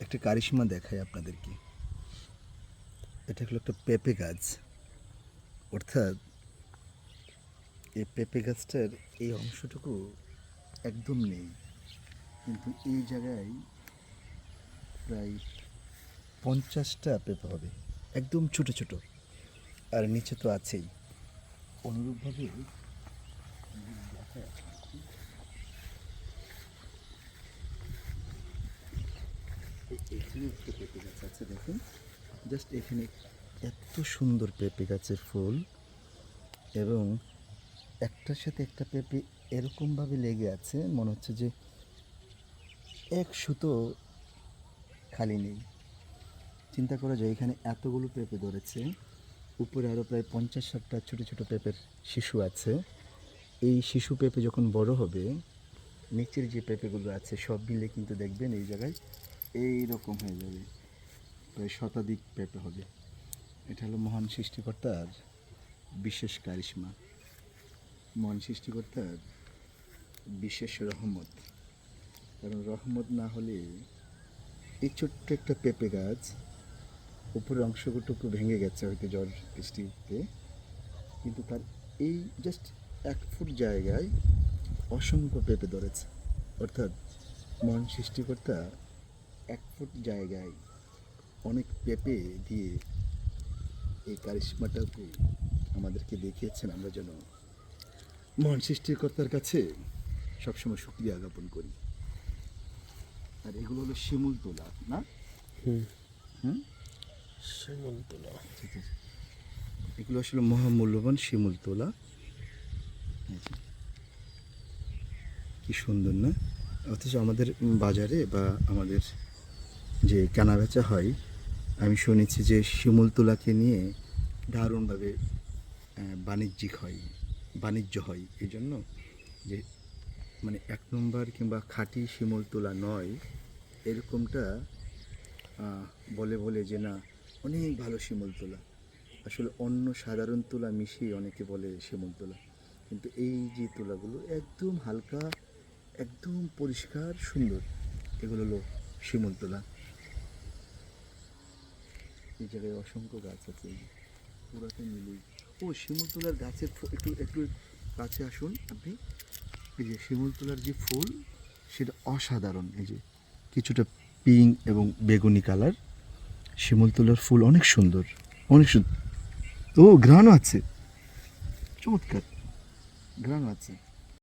একটা কারিশমা দেখাই আপনাদেরকে। এটা হলো একটা পেঁপে গাছ, অর্থাৎ এই পেঁপে গাছটার এই অংশটুকু একদম নেই, কিন্তু এই জায়গায় প্রায় 50টা পেঁপে হবে, একদম ছোট ছোট, আর নিচে তো আছেই। অনুরূপভাবে এখানে একটা পেঁপে গাছ আছে, দেখুন জাস্ট এখানে এত সুন্দর পেঁপে গাছের ফুল, এবং একটার সাথে একটা পেঁপে এরকমভাবে লেগে আছে, মনে হচ্ছে যে এক সুতো খালি নেই। চিন্তা করা যায় এখানে এতগুলো পেঁপে ধরেছে, উপরে আরও প্রায় 50-60টা ছোটো ছোটো পেঁপের শিশু আছে। এই শিশু পেঁপে যখন বড় হবে, নিচের যে পেঁপেগুলো আছে সব মিলে কিন্তু দেখবেন এই জায়গায় এই রকম হয়ে যাবে, প্রায় শতাধিক পেঁপে হবে। এটা হলো মহান সৃষ্টিকর্তার বিশেষ কারিশমা, মহান সৃষ্টিকর্তার বিশেষ রহমত। কারণ রহমত না হলে এই ছোট্ট একটা পেঁপে গাছ উপরের অংশটুকু ভেঙে গেছে হয়তো ঝড় বৃষ্টিতে, কিন্তু তার এই জাস্ট 1 ফুট জায়গায় অসংখ্য পেঁপে ধরেছে। অর্থাৎ মহান সৃষ্টিকর্তা 1 ফুট জায়গায় অনেক পেঁপে দিয়ে এই কারিশমাটাকে আমাদেরকে দেখিয়েছেন। আমরা যেন মহান সৃষ্টিকর্তার কাছে সবসময় শুকরিয়া জ্ঞাপন করি। আর এগুলো হলো শিমুল তোলা, না? শিমুল তোলা, ঠিক আছে, এগুলো আসলে মহামূল্যবান শিমুল তোলা। কি সুন্দর না? অথচ আমাদের বাজারে বা আমাদের যে কেনাবেচা হয়, আমি শুনেছি যে শিমুল তোলাকে নিয়ে দারুণভাবে বাণিজ্য হয়, এই জন্য যে মানে 1 নম্বর কিংবা খাঁটি শিমুল তোলা নয় এরকমটা বলে যে না অনেক ভালো শিমুল তোলা। আসলে অন্য সাধারণ তুলা মিশিয়ে অনেকে বলে শিমুল তোলা, কিন্তু এই যে তুলাগুলো একদম হালকা, একদম পরিষ্কার সুন্দর, এগুলো হলো শিমুল তোলা। এই জায়গায় অসংখ্য গাছ আছে, পুরাতে মিলিয়ে। ও শিমুল তোলার গাছের একটু একটু কাছে আসুন আপনি। এই যে শিমুল তোলার যে ফুল সেটা অসাধারণ, এই যে কিছুটা পিঙ্ক এবং বেগুনি কালার। শিমুল তোলার ফুল অনেক সুন্দর, অনেক সুন্দর। ও ঘ্রাণও আছে, চমৎকার ঘ্রাণও আছে।